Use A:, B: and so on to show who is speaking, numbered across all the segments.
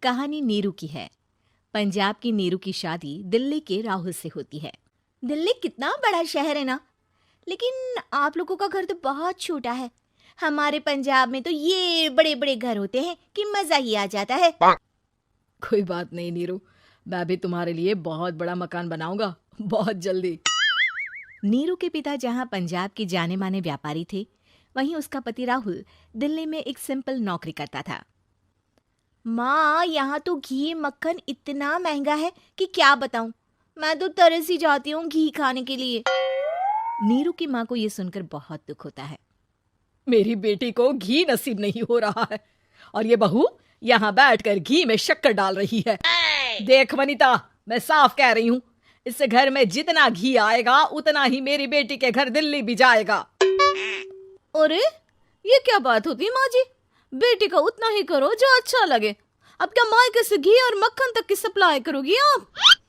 A: कहानी नीरू की है। पंजाब की नीरू की शादी दिल्ली के राहुल से होती है। दिल्ली कितना बड़ा शहर है ना, लेकिन आप लोगों का घर तो बहुत छोटा है। हमारे पंजाब में तो ये बड़े बड़े घर होते हैं कि मजा ही आ जाता है।
B: कोई बात नहीं नीरू, मैं भी तुम्हारे लिए बहुत बड़ा मकान बनाऊंगा बहुत जल्दी।
A: नीरू के पिता जहाँ पंजाब के जाने माने व्यापारी थे, वहीं उसका पति राहुल दिल्ली में एक सिंपल नौकरी करता था। माँ, यहाँ तो घी मक्खन इतना महंगा है कि क्या बताऊं। मैं तो तरस ही जाती हूँ घी खाने के लिए। नीरू की माँ को ये सुनकर बहुत दुख होता है।
B: मेरी बेटी को घी नसीब नहीं हो रहा है और ये बहू यहाँ बैठकर घी में शक्कर डाल रही है। देख वनिता, मैं साफ कह रही हूँ, इस घर में जितना घी आएगा उतना ही मेरी बेटी के घर दिल्ली भी जाएगा।
A: अरे ये क्या बात होती माँ जी, बेटी का उतना ही करो जो अच्छा लगे। अब क्या मायके से घी और मक्खन तक की सप्लाई करोगी आप?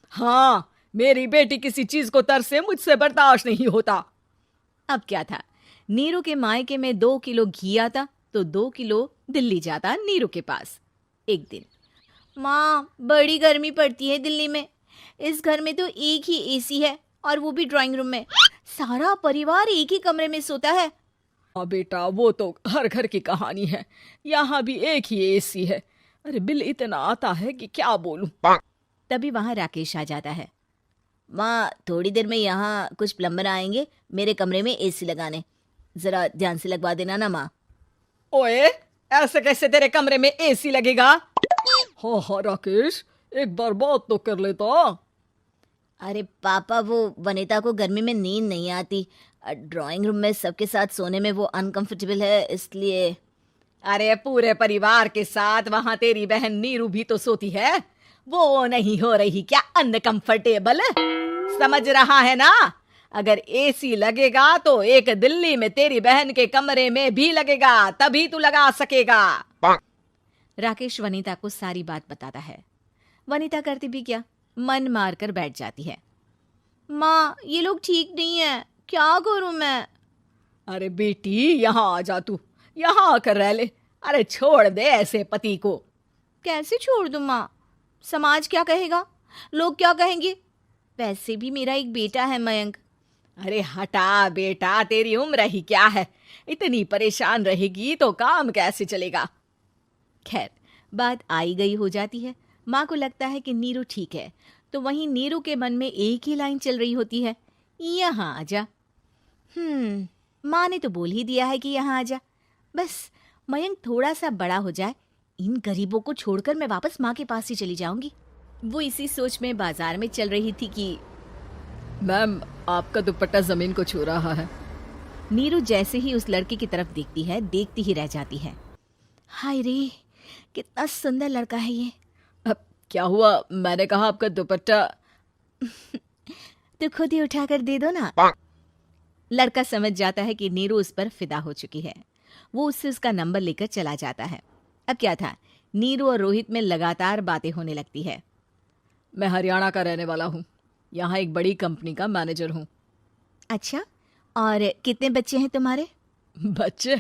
B: हाँ, मेरी बेटी किसी चीज को तरसे मुझसे बर्दाश्त नहीं होता।
A: अब क्या था, नीरू के मायके में 2 किलो घी आता तो 2 किलो दिल्ली जाता नीरू के पास। एक दिन, माँ बड़ी गर्मी पड़ती है दिल्ली में। इस घर में तो एक ही एसी है और वो भी ड्राइंग रूम में। सारा परिवार एक ही कमरे में सोता है।
B: हाँ बेटा, वो तो हर घर की कहानी है। यहाँ भी एक ही एसी है। अरे बिल इतना आता है कि क्या बोलूं।
A: तभी वहां राकेश आ जाता है। माँ, थोड़ी देर में यहाँ कुछ प्लम्बर आएंगे मेरे कमरे में एसी लगाने, जरा ध्यान से लगवा देना ना माँ।
B: ओए, ऐसे कैसे तेरे कमरे में एसी लगेगा? हाँ हाँ राकेश, एक बार बात तो कर लेता।
A: अरे पापा, वो वनिता को गर्मी में नींद नहीं आती। ड्राइंग रूम में सबके साथ सोने में वो अनकंफर्टेबल है, इसलिए।
B: अरे पूरे परिवार के साथ वहां तेरी बहन नीरू भी तो सोती है, वो नहीं हो रही क्या अनकंफर्टेबल? समझ रहा है ना? अगर एसी लगेगा तो एक दिल्ली में तेरी बहन के कमरे में भी लगेगा, तभी तू लगा सकेगा।
A: राकेश वनिता को सारी बात बताता है। वनिता करती भी क्या, मन मार कर बैठ जाती है। माँ, ये लोग ठीक नहीं है, क्या करूं मैं?
B: अरे बेटी, यहाँ आ जा, तू यहाँ आकर रह ले। अरे छोड़ दे ऐसे पति को।
A: कैसे छोड़ दूं माँ? समाज क्या कहेगा, लोग क्या कहेंगे? वैसे भी मेरा एक बेटा है मयंक।
B: अरे हटा बेटा, तेरी उम्र ही क्या है, इतनी परेशान रहेगी तो काम कैसे चलेगा।
A: खैर, बात आई गई हो जाती है। माँ को लगता है कि नीरू ठीक है, तो वहीं नीरू के मन में एक ही लाइन चल रही होती है, यहाँ आजा। माँ ने तो बोल ही दिया है कि यहाँ आजा। बस मयंक थोड़ा सा बड़ा हो जाए, इन गरीबों को छोड़कर मैं वापस माँ के पास ही चली जाऊंगी। वो इसी सोच में बाजार में चल रही थी कि
B: मैम, आपका दुपट्टा जमीन को छू रहा है।
A: नीरू जैसे ही उस लड़के की तरफ देखती है, देखती ही रह जाती है। हाय रे, कितना सुंदर लड़का है ये।
B: अब क्या हुआ? मैंने कहा आपका दुपट्टा।
A: तो खुद ही उठाकर दे दो ना। लड़का समझ जाता है कि नीरू उस पर फिदा हो चुकी है। वो उससे उसका नंबर लेकर चला जाता है। अब क्या था, नीरू और रोहित में लगातार बातें होने लगती है।
B: मैं हरियाणा का रहने वाला हूँ, यहाँ एक बड़ी कंपनी का मैनेजर हूँ।
A: अच्छा, और कितने बच्चे हैं तुम्हारे?
B: बच्चे?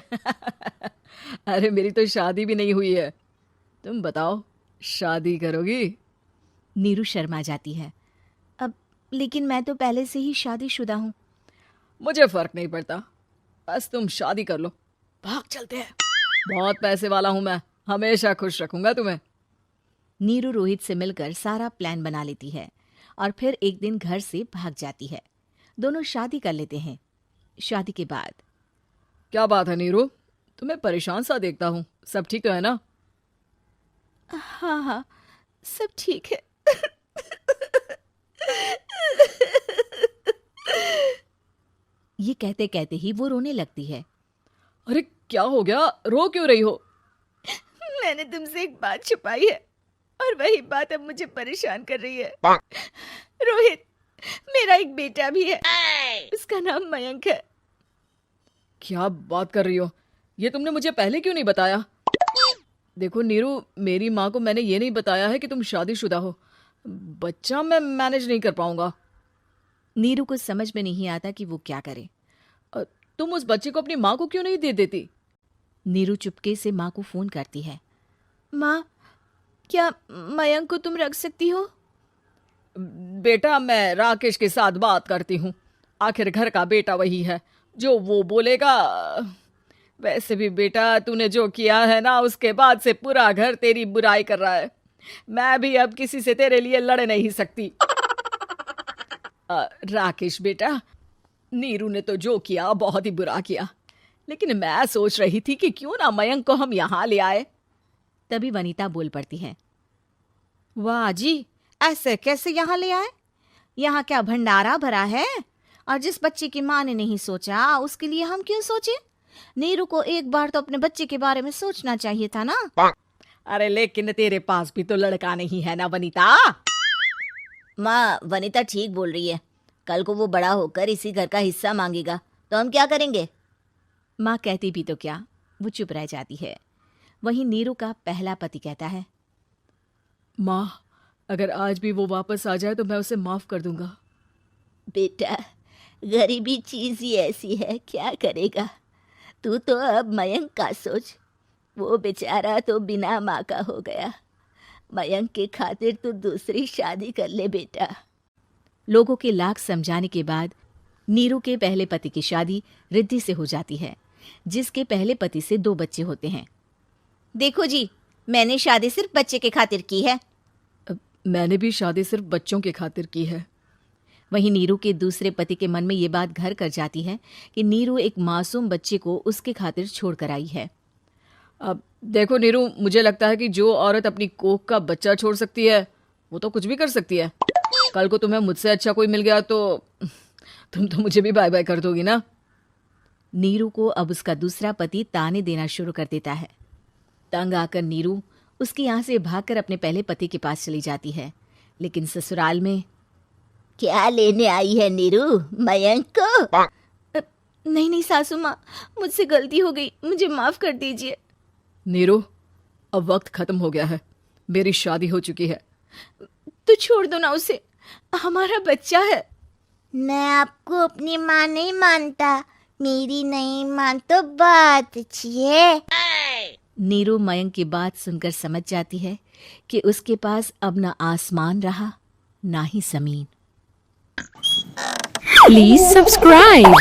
B: अरे मेरी तो शादी भी नहीं हुई है। तुम बताओ, शादी करोगी?
A: नीरू शर्मा जाती है। अब लेकिन मैं तो पहले से ही शादीशुदा हूँ।
B: मुझे फर्क नहीं पड़ता, बस तुम शादी कर लो, भाग चलते हैं। बहुत पैसे वाला हूं मैं, हमेशा खुश रखूंगा तुम्हें।
A: नीरू रोहित से मिलकर सारा प्लान बना लेती है और फिर एक दिन घर से भाग जाती है। दोनों शादी कर लेते हैं। शादी के बाद,
B: क्या बात है नीरू, तुम्हें परेशान सा देखता हूँ, सब ठीक तो है ना?
A: हाँ हाँ, सब ठीक है। ये कहते कहते ही वो रोने लगती है।
B: अरे क्या हो गया, रो क्यों रही हो?
A: मैंने तुमसे एक बात छुपाई है और वही बात अब मुझे परेशान कर रही है। रोहित, मेरा एक बेटा भी है, उसका नाम मयंक है।
B: क्या बात कर रही हो, ये तुमने मुझे पहले क्यों नहीं बताया? देखो नीरू, मेरी माँ को मैंने ये नहीं बताया है कि तुम शादीशुदा हो। बच्चा मैं मैनेज नहीं कर पाऊंगा।
A: नीरू को समझ में नहीं आता कि वो क्या करे।
B: तुम उस बच्चे को अपनी माँ को क्यों नहीं दे देती?
A: नीरू चुपके से माँ को फोन करती है। माँ, क्या मयंक को तुम रख सकती हो?
B: बेटा, मैं राकेश के साथ बात करती हूँ। आखिर घर का बेटा वही है, जो वो बोलेगा। वैसे भी बेटा, तूने जो किया है ना, उसके बाद से पूरा घर तेरी बुराई कर रहा है। मैं भी अब किसी से तेरे लिए लड़ नहीं सकती। राकेश बेटा, नीरू ने तो जो किया बहुत ही बुरा किया, लेकिन मैं सोच रही थी कि क्यों ना मयंक को हम यहाँ ले आए।
A: तभी वनीता बोल पड़ती है, वाह जी, ऐसे कैसे यहाँ ले आए? यहाँ क्या भंडारा भरा है? और जिस बच्चे की माँ ने नहीं सोचा, उसके लिए हम क्यों सोचे? नीरू को एक बार तो अपने बच्चे के बारे में सोचना चाहिए था ना।
B: अरे लेकिन तेरे पास भी तो लड़का नहीं है ना वनीता।
C: माँ, वनीता ठीक बोल रही है। कल को वो बड़ा होकर इसी घर का हिस्सा मांगेगा तो हम क्या करेंगे?
A: माँ कहती भी तो क्या, वो चुप रह जाती है। वहीं नीरू का पहला पति कहता है,
B: माँ, अगर आज भी वो वापस आ जाए तो मैं उसे माफ कर दूंगा।
C: बेटा, गरीबी चीज ही ऐसी है, क्या करेगा? तू तो अब मयंक का सोच। वो बेचारा तो बिना माँ का हो गया। मयंक के खातिर तू दूसरी शादी कर ले बेटा।
A: लोगों के लाख समझाने के बाद नीरू के पहले पति की शादी रिद्धि से हो जाती है, जिसके पहले पति से 2 बच्चे होते हैं।
C: देखो जी, मैंने शादी सिर्फ बच्चे के खातिर की है।
B: मैंने भी शादी सिर्फ बच्चों के खातिर की है।
A: वहीं नीरू के दूसरे पति के मन में ये बात घर कर जाती है कि नीरू एक मासूम बच्चे को उसके खातिर छोड़ कर आई है।
B: अब देखो नीरू, मुझे लगता है कि जो औरत अपनी कोख का बच्चा छोड़ सकती है, वो तो कुछ भी कर सकती है। कल को तुम्हें मुझसे अच्छा कोई मिल गया तो तुम तो मुझे भी बाय बाय कर दोगी ना।
A: नीरू को अब उसका दूसरा पति ताने देना शुरू कर देता है। तंग आकर नीरू उसके यहाँ से भागकर अपने पहले पति के पास चली जाती है, लेकिन ससुराल में
C: क्या लेने आई है नीरू, मयंक को?
A: नहीं नहीं सासू माँ, मुझसे गलती हो गई, मुझे माफ कर दीजिए।
B: नीरू, अब वक्त खत्म हो गया है, मेरी शादी हो चुकी है।
A: तो छोड़ दो ना उसे, हमारा बच्चा है।
C: मैं आपको अपनी माँ नहीं मानता। मेरी नहीं मान तो बात अच्छी है।
A: नीरू मयंक की बात सुनकर समझ जाती है कि उसके पास अब ना आसमान रहा ना ही जमीन।
D: Please subscribe.